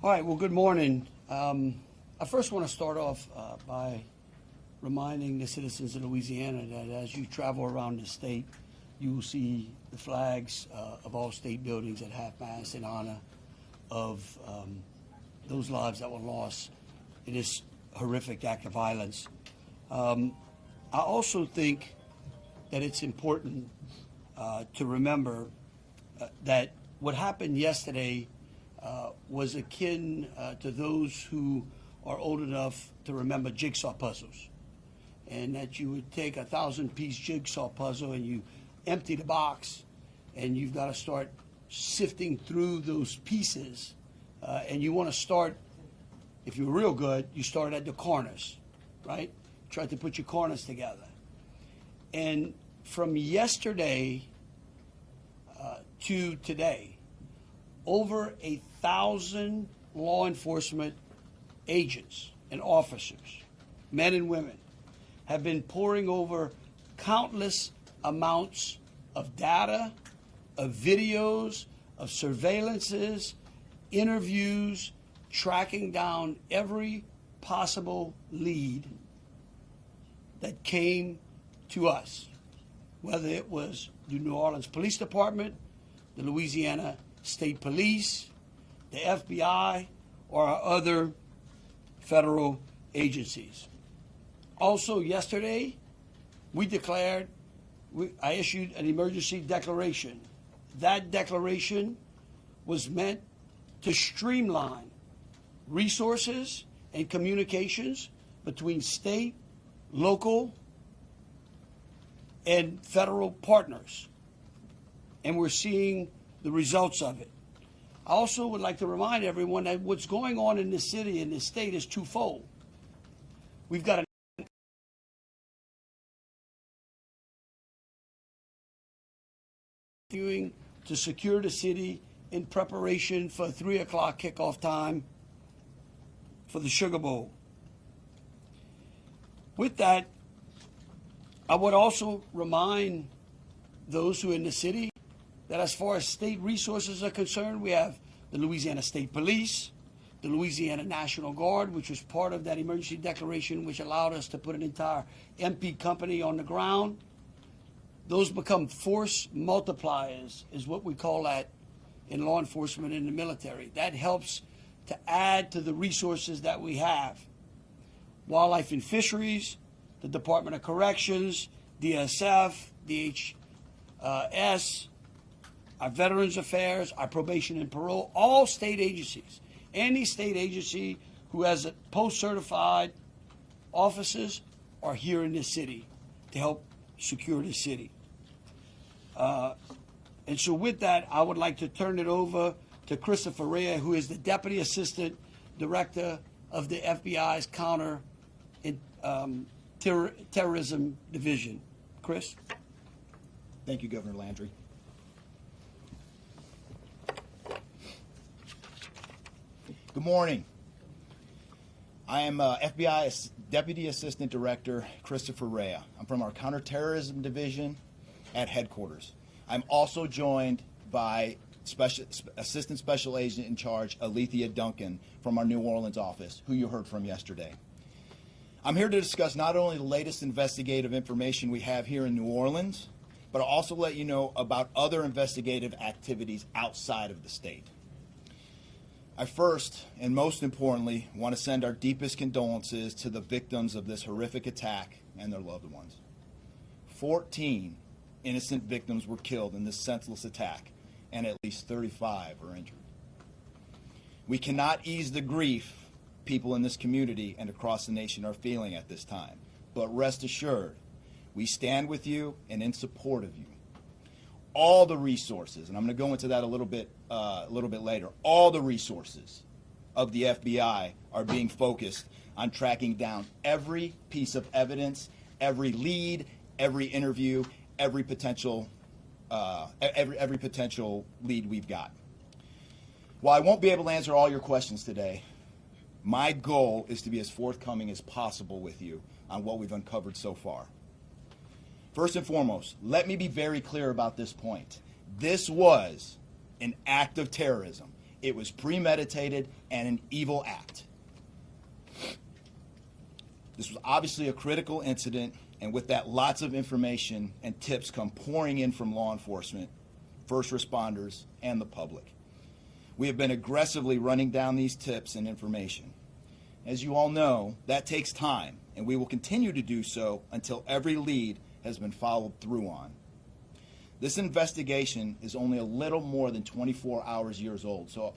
All right, well, good morning. I first want to start off by reminding the citizens of Louisiana that as you travel around the state, you will see the flags of all state buildings at half-mast in honor of those lives that were lost in this horrific act of violence. I also think that it's important to remember that what happened yesterday was akin to those who are old enough to remember jigsaw puzzles, and that you would take a 1,000-piece jigsaw puzzle and you empty the box, and you've got to start sifting through those pieces, and you want to start, if you're real good, you start at the corners, right? Try to put your corners together. And from yesterday to today, over 1,000 law enforcement agents and officers, men and women, have been poring over countless amounts of data, of videos, of surveillances, interviews, tracking down every possible lead that came to us, whether it was the New Orleans Police Department, the Louisiana State Police, the FBI, or our other federal agencies. Also yesterday, I issued an emergency declaration. That declaration was meant to streamline resources and communications between state, local, and federal partners. And we're seeing the results of it. I also would like to remind everyone that what's going on in this city and this state is twofold. We've got continuing to secure the city in preparation for 3 o'clock kickoff time for the Sugar Bowl. With that, I would also remind those who are in the city that as far as state resources are concerned, we have the Louisiana State Police, the Louisiana National Guard, which was part of that emergency declaration, which allowed us to put an entire MP company on the ground. Those become force multipliers, is what we call that in law enforcement and the military. That helps to add to the resources that we have. Wildlife and Fisheries, the Department of Corrections, DSF, DHS, our Veterans Affairs, our Probation and Parole, all state agencies. Any state agency who has post-certified officers are here in this city to help secure the city. And so with that, I would like to turn it over to Christopher Rea, who is the Deputy Assistant Director of the FBI's Counter Terrorism Division. Chris? Thank you, Governor Landry. Good morning. I am FBI Deputy Assistant Director Christopher Rea. I'm from our Counterterrorism Division at headquarters. I'm also joined by Assistant Special Agent in Charge Alethea Duncan from our New Orleans office, who you heard from yesterday. I'm here to discuss not only the latest investigative information we have here in New Orleans, but I'll also let you know about other investigative activities outside of the state. I first, and most importantly, want to send our deepest condolences to the victims of this horrific attack and their loved ones. 14 innocent victims were killed in this senseless attack, and at least 35 are injured. We cannot ease the grief people in this community and across the nation are feeling at this time, but rest assured, we stand with you and in support of you. All the resources, and I'm going to go into that a little bit later, all the resources of the FBI are being focused on tracking down every piece of evidence, every lead, every interview, every potential lead we've got. While I won't be able to answer all your questions today, my goal is to be as forthcoming as possible with you on what we've uncovered so far. First and foremost, let me be very clear about this point. This was an act of terrorism. It was premeditated and an evil act. This was obviously a critical incident, and with that, lots of information and tips come pouring in from law enforcement, first responders, and the public. We have been aggressively running down these tips and information. As you all know, that takes time, and we will continue to do so until every lead has been followed through on. This investigation is only a little more than 24 hours old. So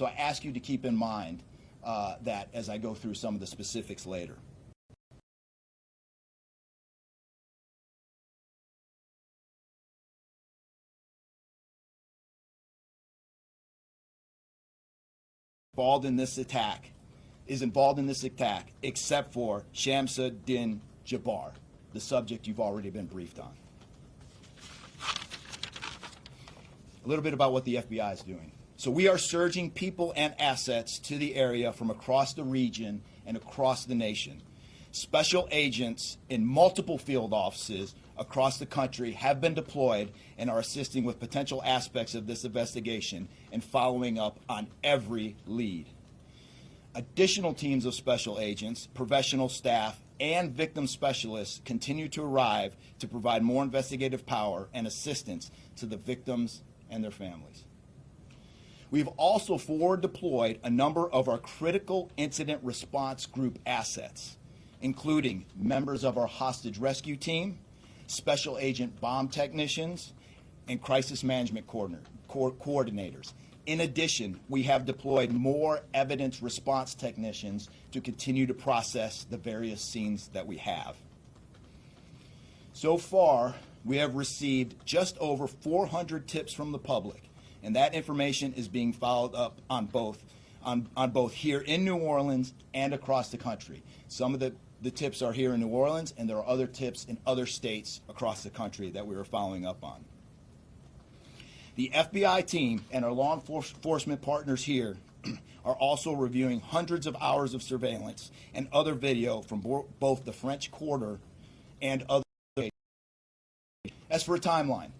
I ask you to keep in mind that as I go through some of the specifics later. Involved in this attack, except for Shamsa Din Jabbar, the subject you've already been briefed on. A little bit about what the FBI is doing. So we are surging people and assets to the area from across the region and across the nation. Special agents in multiple field offices across the country have been deployed and are assisting with potential aspects of this investigation and following up on every lead. Additional teams of special agents, professional staff, and victim specialists continue to arrive to provide more investigative power and assistance to the victims and their families. We've also forward deployed a number of our critical incident response group assets, including members of our hostage rescue team, special agent bomb technicians, and crisis management coordinators. In addition, we have deployed more evidence response technicians to continue to process the various scenes that we have. So far, we have received just over 400 tips from the public, and that information is being followed up on both here in New Orleans and across the country. Some of the tips are here in New Orleans, and there are other tips in other states across the country that we are following up on. The FBI team and our law enforcement partners here are also reviewing hundreds of hours of surveillance and other video from both the French Quarter and other states. As for a timeline,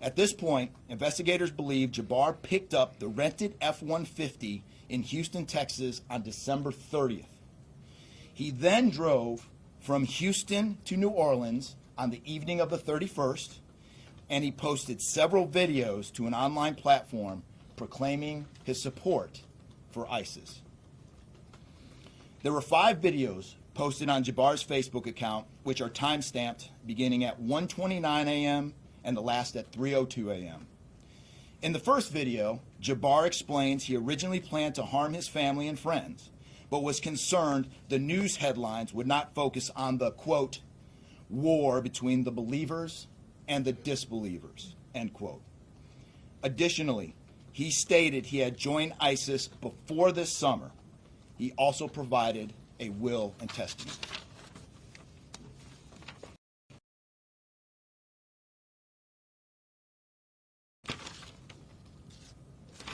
at this point, investigators believe Jabbar picked up the rented F-150 in Houston, Texas on December 30th. He then drove from Houston to New Orleans on the evening of the 31st, and he posted several videos to an online platform proclaiming his support for ISIS. There were 5 videos posted on Jabbar's Facebook account, which are time-stamped beginning at 1:29 a.m. and the last at 3:02 a.m. In the first video, Jabbar explains he originally planned to harm his family and friends, but was concerned the news headlines would not focus on the, quote, war between the believers and the disbelievers, end quote. Additionally, he stated he had joined ISIS before this summer. He also provided a will and testament.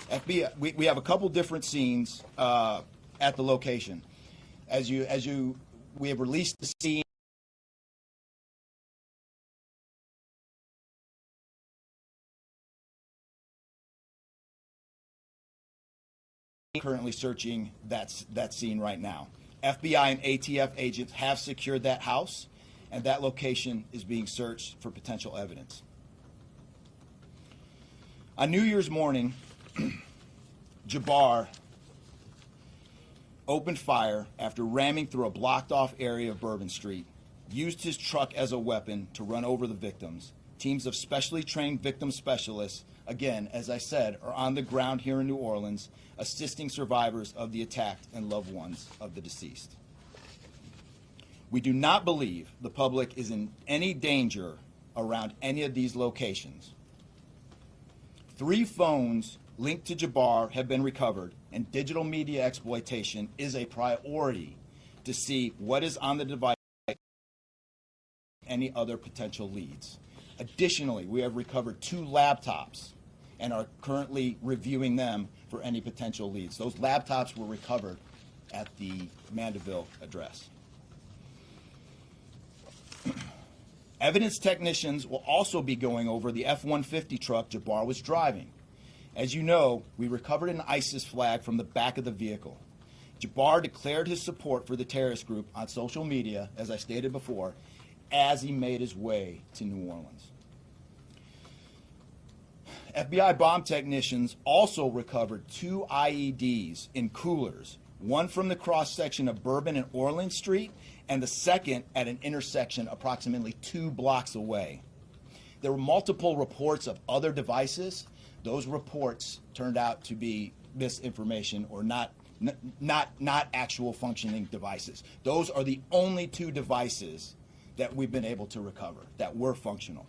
FBI, we have a couple different scenes at the location. We have released the scene currently searching that scene right now. FBI and ATF agents have secured that house, and that location is being searched for potential evidence. On New Year's morning, Jabbar opened fire after ramming through a blocked-off area of Bourbon Street, used his truck as a weapon to run over the victims. Teams of specially trained victim specialists, again, as I said, are on the ground here in New Orleans, assisting survivors of the attack and loved ones of the deceased. We do not believe the public is in any danger around any of these locations. 3 phones linked to Jabbar have been recovered, and digital media exploitation is a priority to see what is on the device and any other potential leads. Additionally, we have recovered 2 laptops and are currently reviewing them for any potential leads. Those laptops were recovered at the Mandeville address. Evidence technicians will also be going over the F-150 truck Jabbar was driving. As you know, we recovered an ISIS flag from the back of the vehicle. Jabbar declared his support for the terrorist group on social media, as I stated before, as he made his way to New Orleans. FBI bomb technicians also recovered 2 IEDs in coolers, one from the cross-section of Bourbon and Orleans Street, and the second at an intersection approximately 2 blocks away. There were multiple reports of other devices. Those reports turned out to be misinformation or not actual functioning devices. Those are the only 2 devices that we've been able to recover that were functional.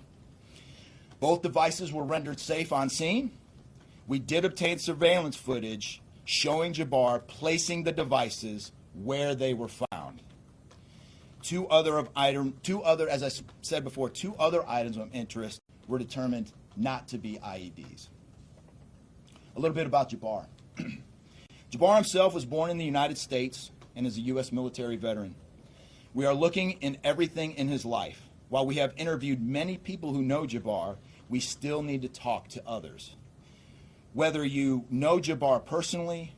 Both devices were rendered safe on scene. We did obtain surveillance footage showing Jabbar placing the devices where they were found. Two other, as I said before, 2 other items of interest were determined not to be IEDs. A little bit about Jabbar. Jabbar himself was born in the United States and is a U.S. military veteran. We are looking in everything in his life. While we have interviewed many people who know Jabbar, we still need to talk to others. Whether you know Jabbar personally,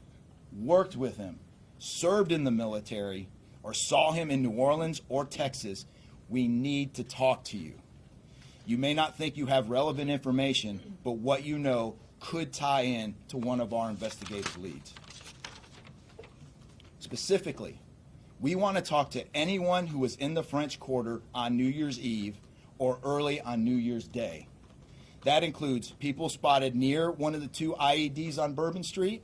worked with him, served in the military, or saw him in New Orleans or Texas, we need to talk to you. You may not think you have relevant information, but what you know could tie in to one of our investigative leads. Specifically, we want to talk to anyone who was in the French Quarter on New Year's Eve or early on New Year's Day. That includes people spotted near one of the 2 IEDs on Bourbon Street.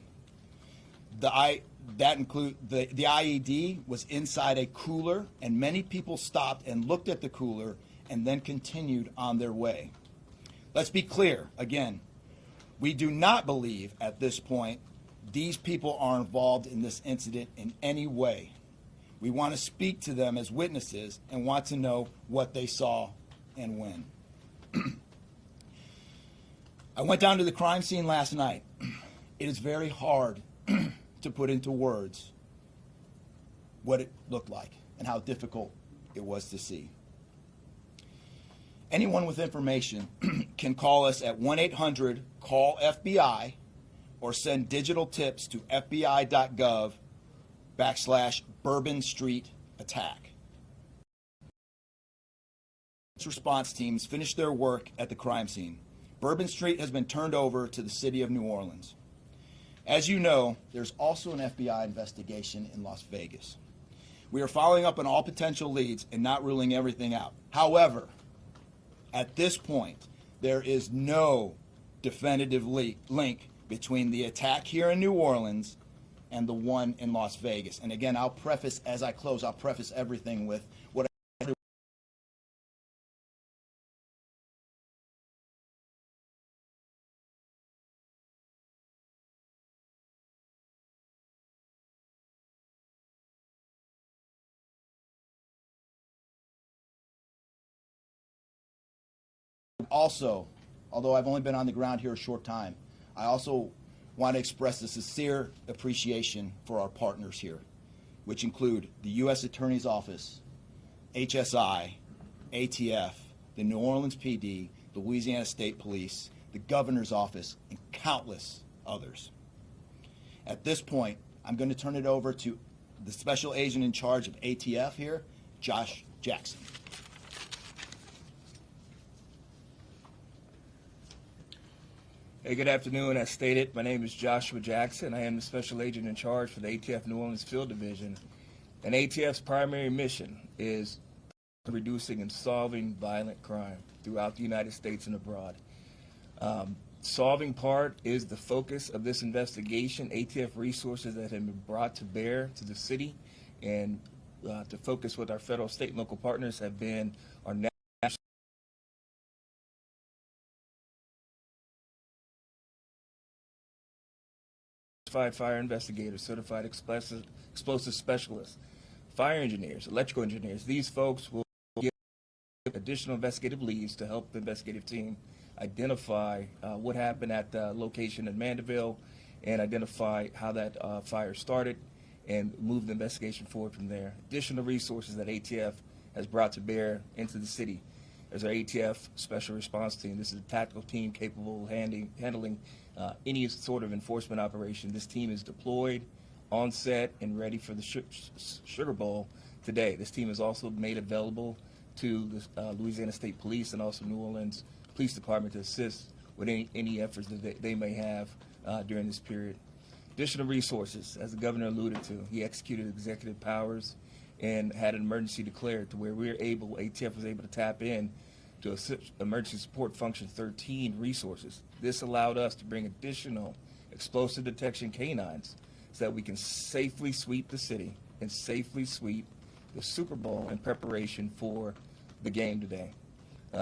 The IED was inside a cooler, and many people stopped and looked at the cooler and then continued on their way. Let's be clear, again, we do not believe at this point these people are involved in this incident in any way. We want to speak to them as witnesses and want to know what they saw and when. I went down to the crime scene last night. It is very hard to put into words what it looked like and how difficult it was to see. Anyone with information can call us at 1-800-CALL-FBI or send digital tips to fbi.gov/Bourbon Street attack. Response teams finished their work at the crime scene. Bourbon Street has been turned over to the city of New Orleans. As you know, there's also an FBI investigation in Las Vegas. We are following up on all potential leads and not ruling everything out. However, at this point, there is no definitive link between the attack here in New Orleans and the one in Las Vegas. And again, I'll preface, as I close, I'll preface everything with what also, although I've only been on the ground here a short time, I also want to express a sincere appreciation for our partners here, which include the U.S. Attorney's Office, HSI, ATF, the New Orleans PD, the Louisiana State Police, the Governor's Office, and countless others. At this point, I'm going to turn it over to the Special Agent in charge of ATF here, Josh Jackson. Hey, good afternoon. As stated, my name is Joshua Jackson. I am the Special Agent in charge for the ATF New Orleans Field Division. And ATF's primary mission is reducing and solving violent crime throughout the United States and abroad. Solving part is the focus of this investigation. ATF resources that have been brought to bear to the city and to focus with our federal, state, and local partners have been our national fire investigators, certified explosive specialists, fire engineers, electrical engineers. These folks will give additional investigative leads to help the investigative team identify what happened at the location in Mandeville and identify how that fire started and move the investigation forward from there. Additional resources that ATF has brought to bear into the city is our ATF Special Response Team. This is a tactical team capable of handling any sort of enforcement operation. This team is deployed, on set, and ready for the Sugar Bowl today. This team is also made available to the Louisiana State Police and also New Orleans Police Department to assist with any efforts that they may have during this period. Additional resources, as the governor alluded to, he executed executive powers and had an emergency declared to where ATF was able to tap in to Emergency Support Function 13 resources. This allowed us to bring additional explosive detection canines so that we can safely sweep the city and safely sweep the Super Bowl in preparation for the game today.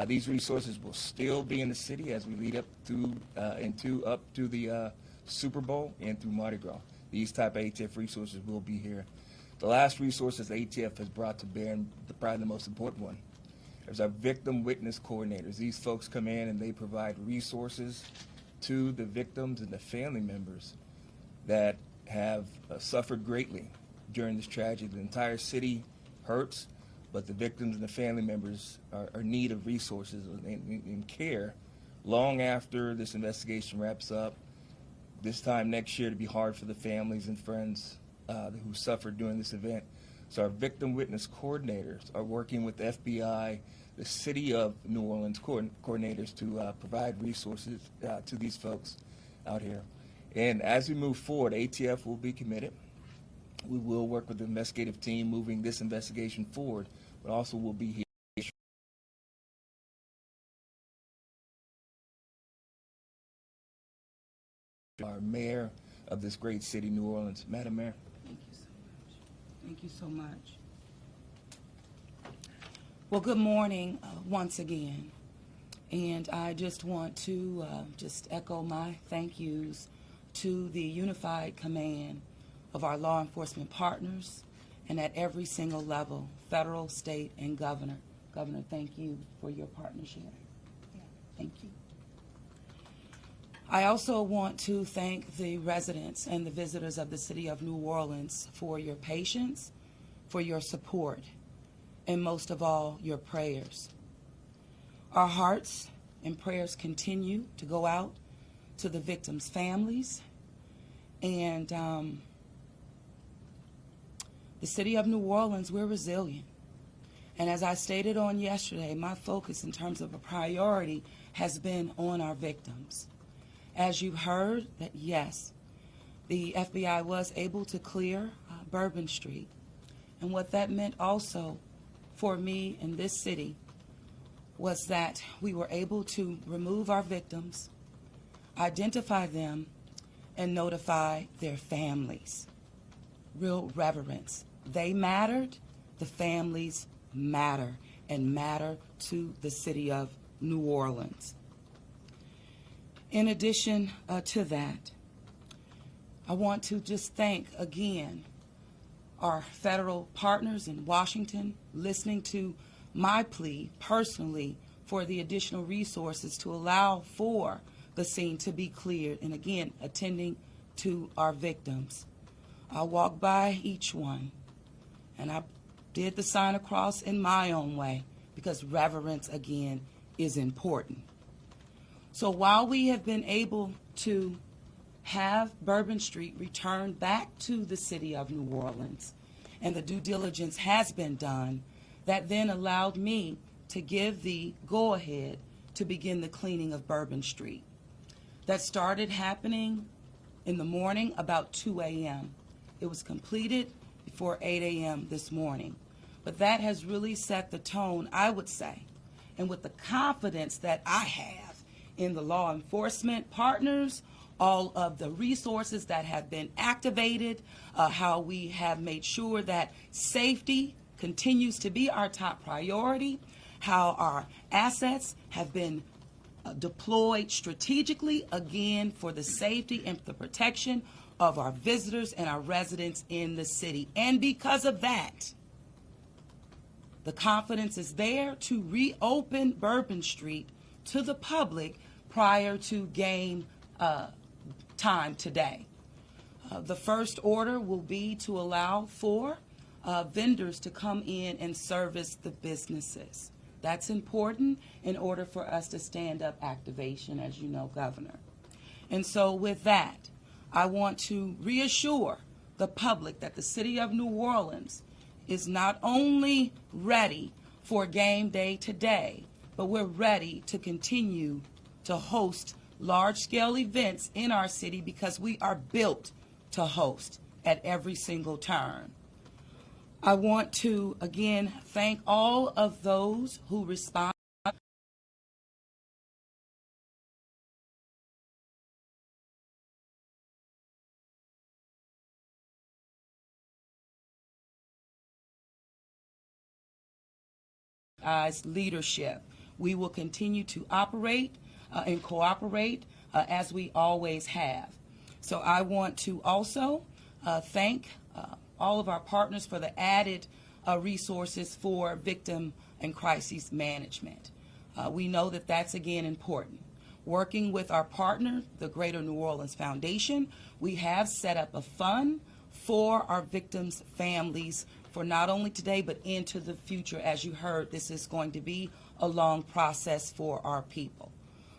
These resources will still be in the city as we lead up to the Super Bowl and through Mardi Gras. These type of ATF resources will be here. The last resources ATF has brought to bear, and probably the most important one, is our victim witness coordinators. These folks come in and they provide resources to the victims and the family members that have suffered greatly during this tragedy. The entire city hurts, but the victims and the family members are in need of resources and care long after this investigation wraps up. This time next year to be hard for the families and friends who suffered during this event. So our victim witness coordinators are working with the FBI, the City of New Orleans coordinators to provide resources to these folks out here. And as we move forward, ATF will be committed. We will work with the investigative team moving this investigation forward, but also will be here. Our mayor of this great city, New Orleans. Madam Mayor. Thank you so much. Thank you so much. Well, good morning once again. And I just want to just echo my thank yous to the unified command of our law enforcement partners and at every single level, federal, state, and governor. Governor, thank you for your partnership. Thank you. I also want to thank the residents and the visitors of the city of New Orleans for your patience, for your support, and most of all, your prayers. Our hearts and prayers continue to go out to the victims' families, and the city of New Orleans, we're resilient. And as I stated on yesterday, my focus in terms of a priority has been on our victims. As you heard, that yes, the FBI was able to clear Bourbon Street. And what that meant also for me in this city was that we were able to remove our victims, identify them, and notify their families. Real reverence. They mattered, the families matter, and matter to the city of New Orleans. In addition to that, I want to just thank again our federal partners in Washington listening to my plea personally for the additional resources to allow for the scene to be cleared, and again, attending to our victims. I walked by each one, and I did the sign of cross in my own way, because reverence, again, is important. So while we have been able to have Bourbon Street returned back to the city of New Orleans, and the due diligence has been done, that then allowed me to give the go-ahead to begin the cleaning of Bourbon Street. That started happening in the morning about 2 a.m. It was completed before 8 a.m. this morning. But that has really set the tone, I would say, and with the confidence that I have in the law enforcement partners, all of the resources that have been activated, how we have made sure that safety continues to be our top priority, how our assets have been deployed strategically, again, for the safety and the protection of our visitors and our residents in the city. And because of that, the confidence is there to reopen Bourbon Street to the public prior to game time today. The first order will be to allow for vendors to come in and service the businesses. That's important in order for us to stand up activation, as you know, Governor. And so with that, I want to reassure the public that the city of New Orleans is not only ready for game day today, but we're ready to continue to host large-scale events in our city because we are built to host at every single turn. I want to, again, thank all of those who respond. As leadership, we will continue to operate and cooperate as we always have. So I want to also thank all of our partners for the added resources for victim and crisis management. We know that that's, again, important. Working with our partner, the Greater New Orleans Foundation, we have set up a fund for our victims' families for not only today but into the future. As you heard, this is going to be a long process for our people.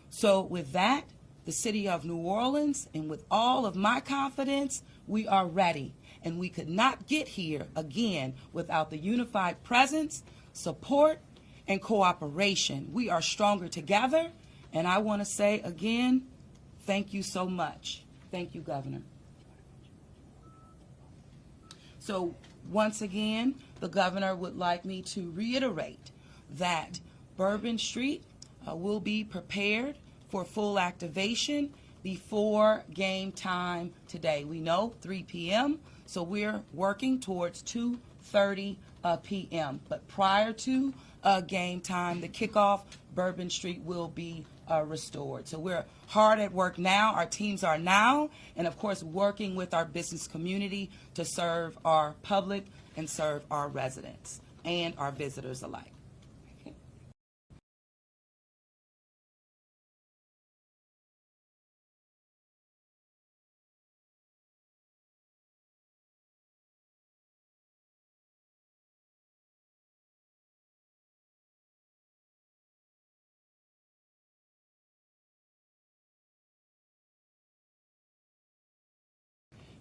So with that, the city of New Orleans, and with all of my confidence, we are ready. And we could not get here, again, without the unified presence, support, and cooperation. We are stronger together. And I want to say, again, thank you so much. Thank you, Governor. So once again, the governor would like me to reiterate that Bourbon Street will be prepared for full activation before game time today. We know 3 p.m., so we're working towards 2:30 p.m. But prior to game time, the kickoff, Bourbon Street will be restored. So we're hard at work now. Our teams are now, and of course, working with our business community to serve our public and serve our residents and our visitors alike.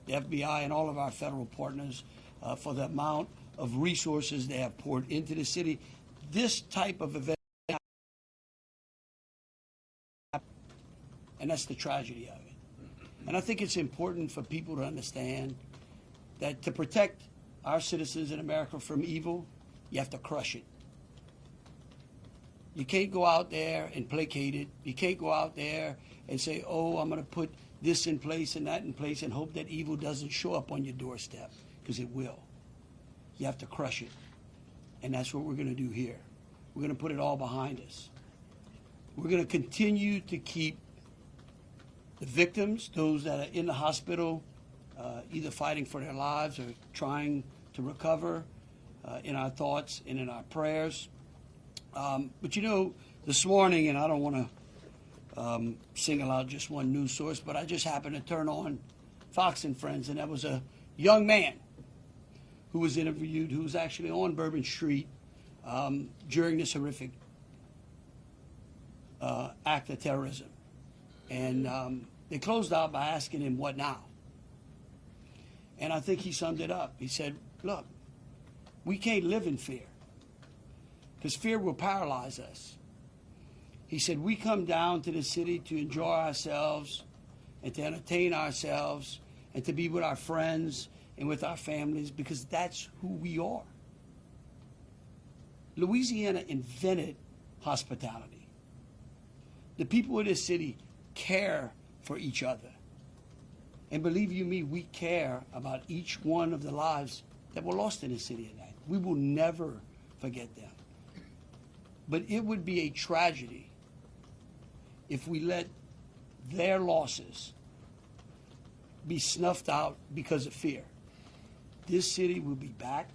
The FBI and all of our federal partners for the amount of resources they have poured into the city. This type of event, and that's the tragedy of it. And I think it's important for people to understand that to protect our citizens in America from evil, you have to crush it. You can't go out there and placate it. You can't go out there and say, oh, I'm going to put this in place and that in place and hope that evil doesn't show up on your doorstep, because it will. You have to crush it. And that's what we're going to do here. We're going to put it all behind us. We're going to continue to keep the victims, those that are in the hospital, either fighting for their lives or trying to recover, in our thoughts and in our prayers. But you know, this morning, and I don't want to single out just one news source, but I just happened to turn on Fox and Friends, and that was a young man who was interviewed, who was actually on Bourbon Street during this horrific act of terrorism. And they closed out by asking him, what now? And I think he summed it up. He said, look, we can't live in fear, because fear will paralyze us. He said, we come down to the city to enjoy ourselves and to entertain ourselves and to be with our friends and with our families, because that's who we are. Louisiana invented hospitality. The people of this city care for each other. And believe you me, we care about each one of the lives that were lost in this city at night. We will never forget them. But it would be a tragedy if we let their losses be snuffed out because of fear. This city will be back.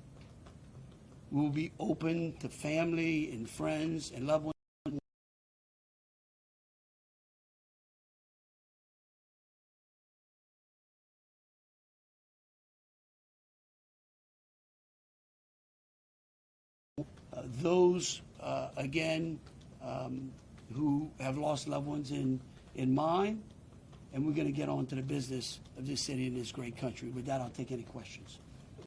We will be open to family and friends and loved ones. Those again, who have lost loved ones in mine, and we're going to get on to the business of this city and this great country. With that, I'll take any questions.